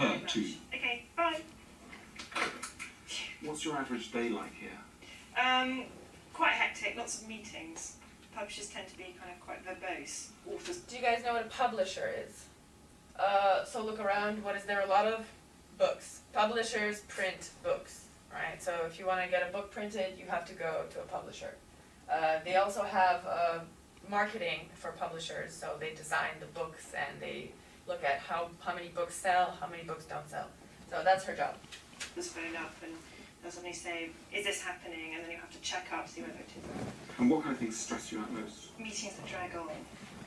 her too. Okay, bye. What's your average day like here? Quite hectic, lots of meetings. Publishers tend to be kind of quite verbose. Authors. Do you guys know what a publisher is? So look around, what is there a lot of? Books. Publishers print books, right? So if you want to get a book printed, you have to go to a publisher. They also have marketing for publishers, so they design the books and they look at how many books sell, how many books don't sell. So that's her job. Just phone up and they'll suddenly say, is this happening? And then you have to check up to see whether it is. And what kind of things stress you out most? Meetings that drag on.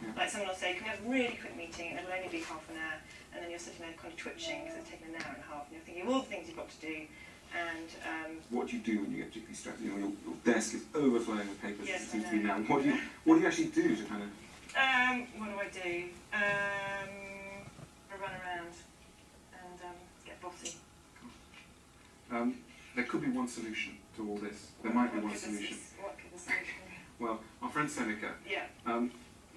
Yeah. Like someone will say, can we have a really quick meeting and it'll only be half an hour, and then you're sitting there kind of twitching because it's taken an hour and a half and you're thinking of all the things you've got to do. And what do you do when you get particularly stressed? You know, your desk is overflowing with papers. Yes, it seems to be now. What do you actually do to kind of? what do I do? I run around and get bossy. There could be one solution to all this. There might be one solution. What could the solution be? Well, our friend Seneca. Yeah.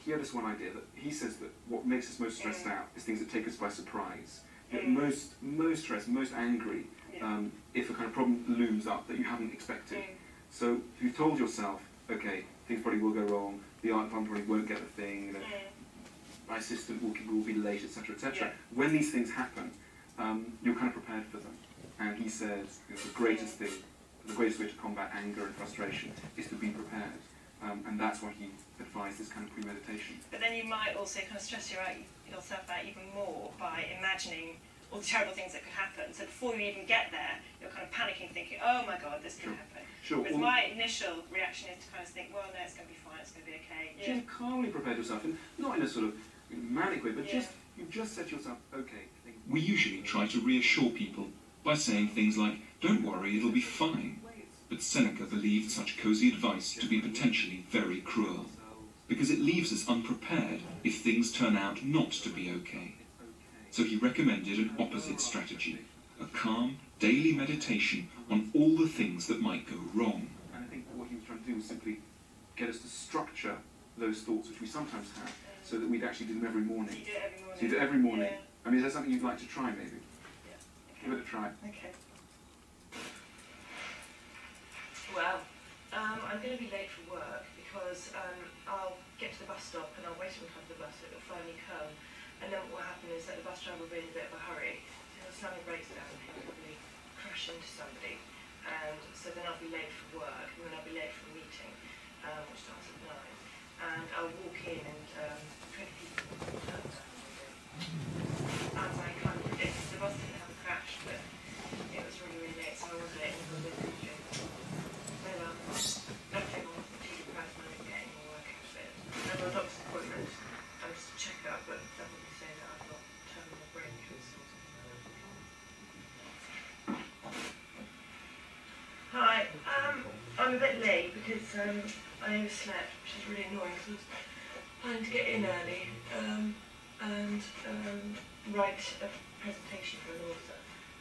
He had this one idea that he says that what makes us most stressed out is things that take us by surprise. That most stressed, most angry, if a kind of problem looms up that you haven't expected. So if you've told yourself, okay, things probably will go wrong, the art department probably won't get the thing, you know, my assistant will be late, etc., etc. Yeah. When these things happen, you're kind of prepared for them. And he says the greatest thing, the greatest way to combat anger and frustration is to be prepared. And that's why he advised this kind of premeditation. But then you might also kind of stress yourself out even more by imagining all the terrible things that could happen. So before you even get there, you're kind of panicking, thinking, oh my God, this could happen. Sure. Whereas my initial reaction is to kind of think, well, no, it's going to be fine, it's going to be okay. Yeah. You've calmly prepared yourself, and not in a sort of manic way, but you've just said to yourself, okay. We usually try to reassure people by saying things like, don't worry, it'll be fine. But Seneca believed such cosy advice to be potentially very cruel, because it leaves us unprepared if things turn out not to be okay. So he recommended an opposite strategy, a calm, daily meditation on all the things that might go wrong. And I think what he was trying to do was simply get us to structure those thoughts, which we sometimes have, so that we'd actually do them every morning. You do it every morning. So you do it every morning. Yeah. I mean, is there something you'd like to try, maybe? Yeah. Okay. Give it a try. Okay. Well, I'm going to be late for work because I'll get to the bus stop and I'll wait in front of the bus and it'll finally come. And then what will happen is that the bus driver will be in a bit of a hurry. So he'll slam the brakes down and he'll probably crash into somebody. And so then I'll be late for work and then I'll be late for a meeting, which starts at 9. And I'll walk in and 20 people will turn down. As I kind of predicted, the bus didn't have a crash, but it was really, really late, so I was late and I was a bit confused. Nothing on too depressed when I'm getting more work out of it. I have a doctor's appointment. I'm just a check-up, but that wouldn't say that I've got terminal brain cancer. Hi, I'm a bit late because I overslept, which is really annoying because I was planning to get in early and write a presentation for an author.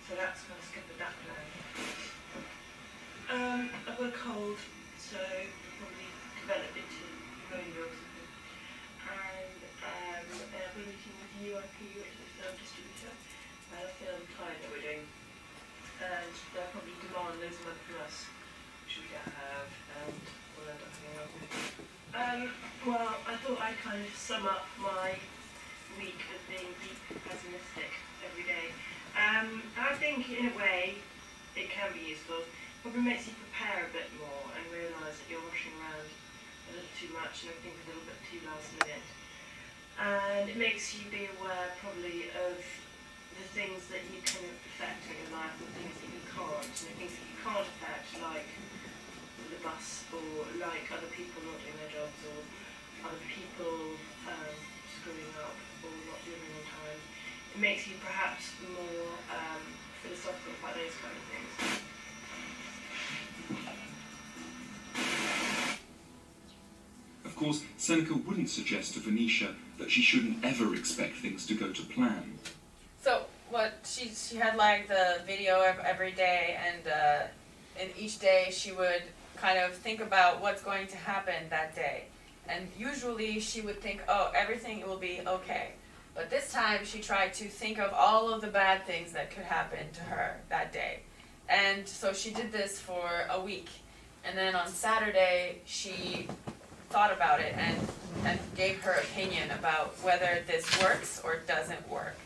So that's kind of scuppered that plan. I've got a cold, so probably developed into pneumonia or something. And I've got a meeting with UIP, which is the film distributor, and a film client that we're doing. And they'll probably demand loads of money from us, which we don't have, and we'll end up having a well, I thought I'd kind of sum up my week as being deeply pessimistic every day. I think in a way it can be useful. Probably makes you prepare a bit more and realise that you're rushing around a little too much and everything's a little bit too last minute. And it makes you be aware probably of the things that you can affect in your life and the things that you can't. And the things that you can't affect, like the bus or like other people not doing their jobs or other people screwing up or not delivering on time. It makes you perhaps more philosophical about those kind of things. Of course, Seneca wouldn't suggest to Venetia that she shouldn't ever expect things to go to plan. So what she had like the video every day, and in each day she would kind of think about what's going to happen that day. And usually she would think, oh, everything will be okay. But this time she tried to think of all of the bad things that could happen to her that day. And so she did this for a week. And then on Saturday, she thought about it and gave her opinion about whether this works or doesn't work.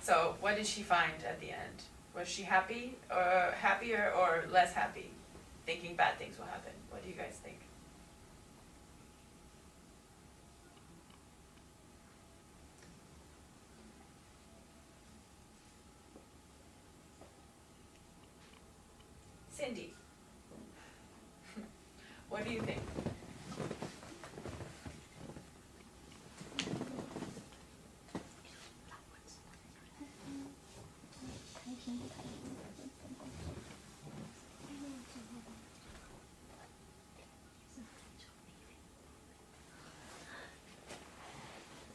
So what did she find at the end? Was she happy, or happier or less happy, thinking bad things will happen? What do you guys think? Cindy, what do you think?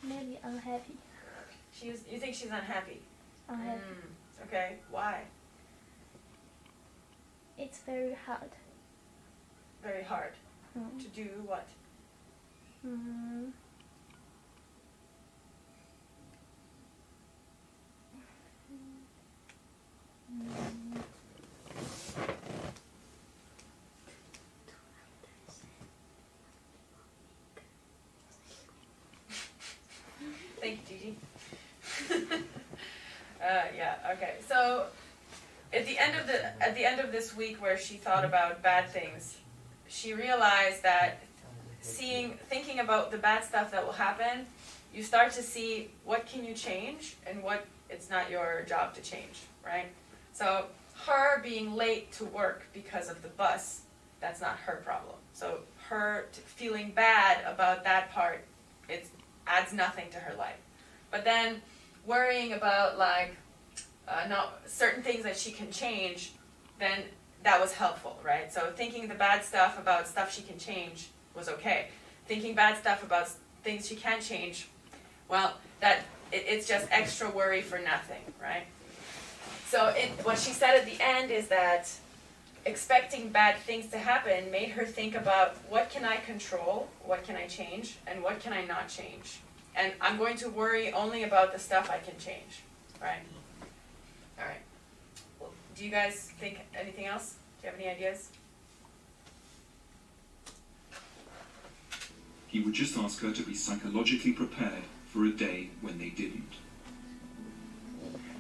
Maybe unhappy. You think she's unhappy? Unhappy. Okay, why? It's very hard. Very hard. To do what? Thank you, Gigi. Yeah, okay. So at the end of this week where she thought about bad things, she realized that thinking about the bad stuff that will happen, you start to see what can you change and what it's not your job to change, right? So her being late to work because of the bus, that's not her problem. So her feeling bad about that part, it adds nothing to her life. But then worrying about like not certain things that she can change, then that was helpful, right? So thinking the bad stuff about stuff she can change was okay. Thinking bad stuff about things she can't change, well, it's just extra worry for nothing, right? So what she said at the end is that expecting bad things to happen made her think about what can I control, what can I change, and what can I not change. And I'm going to worry only about the stuff I can change, right? All right. Well, do you guys think anything else? Do you have any ideas? He would just ask her to be psychologically prepared for a day when they didn't.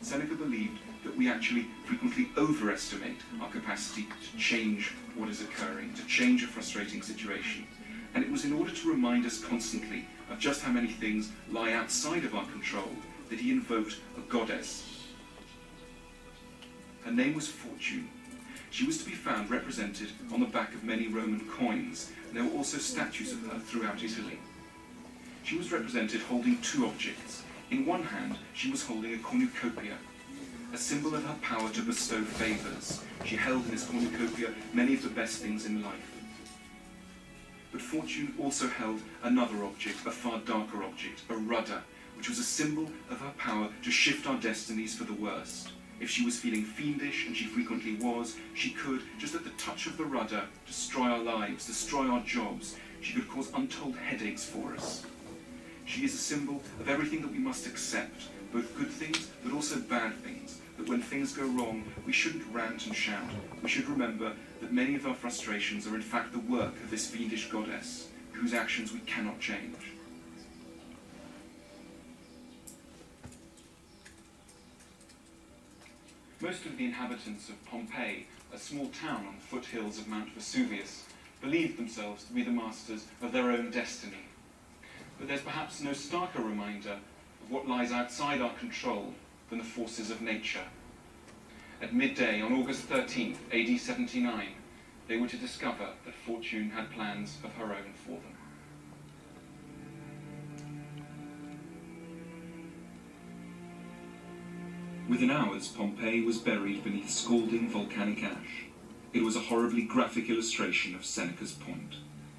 Seneca believed that we actually frequently overestimate our capacity to change what is occurring, to change a frustrating situation. And it was in order to remind us constantly of just how many things lie outside of our control that he invoked a goddess. Her name was Fortune. She was to be found represented on the back of many Roman coins, and there were also statues of her throughout Italy. She was represented holding two objects. In one hand, she was holding a cornucopia, a symbol of her power to bestow favours. She held in this cornucopia many of the best things in life. But Fortune also held another object, a far darker object, a rudder, which was a symbol of her power to shift our destinies for the worst. If she was feeling fiendish, and she frequently was, she could, just at the touch of the rudder, destroy our lives, destroy our jobs. She could cause untold headaches for us. She is a symbol of everything that we must accept, both good things, but also bad things. That when things go wrong, we shouldn't rant and shout. We should remember that many of our frustrations are in fact the work of this fiendish goddess, whose actions we cannot change. Most of the inhabitants of Pompeii, a small town on the foothills of Mount Vesuvius, believed themselves to be the masters of their own destiny. But there's perhaps no starker reminder of what lies outside our control than the forces of nature. At midday on August 13th, AD 79, they were to discover that Fortune had plans of her own for them. Within hours, Pompeii was buried beneath scalding volcanic ash. It was a horribly graphic illustration of Seneca's point,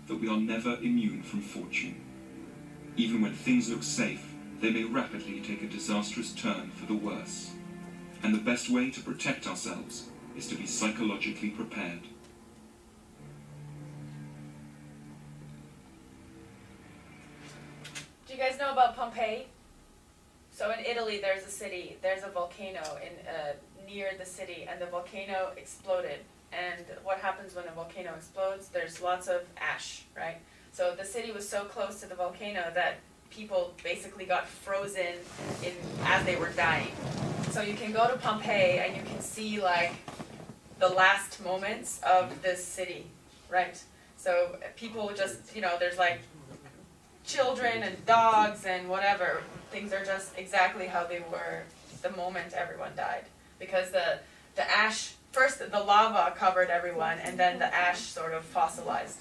that we are never immune from fortune. Even when things look safe, they may rapidly take a disastrous turn for the worse. And the best way to protect ourselves is to be psychologically prepared. Do you guys know about Pompeii? So Italy, there's a volcano near the city, and the volcano exploded. And what happens when a volcano explodes? There's lots of ash, right? So the city was so close to the volcano that people basically got frozen as they were dying. So you can go to Pompeii and you can see like the last moments of this city, right? So people just, there's like children and dogs and whatever. Things are just exactly how they were the moment everyone died. Because the ash, first the lava covered everyone, and then the ash sort of fossilized,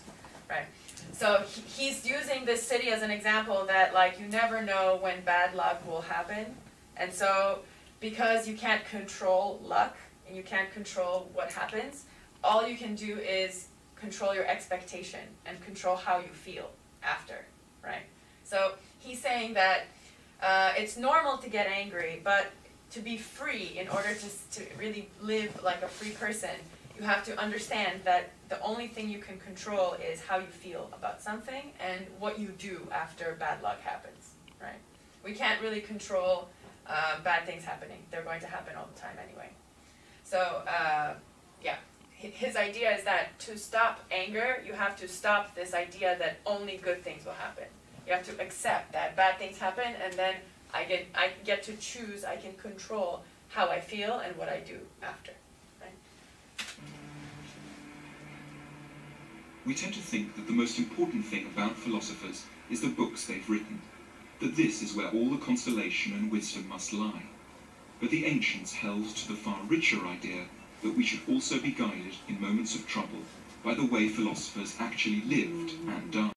right? So he's using this city as an example that like you never know when bad luck will happen. And so because you can't control luck and you can't control what happens, all you can do is control your expectation and control how you feel after, right? So he's saying that it's normal to get angry, but to be free, in order to really live like a free person, you have to understand that the only thing you can control is how you feel about something and what you do after bad luck happens, right? We can't really control bad things happening. They're going to happen all the time anyway. So, yeah, his idea is that to stop anger, you have to stop this idea that only good things will happen. You have to accept that bad things happen, and then I get to choose, I can control how I feel and what I do after. Right? We tend to think that the most important thing about philosophers is the books they've written, that this is where all the consolation and wisdom must lie. But the ancients held to the far richer idea that we should also be guided in moments of trouble by the way philosophers actually lived and died.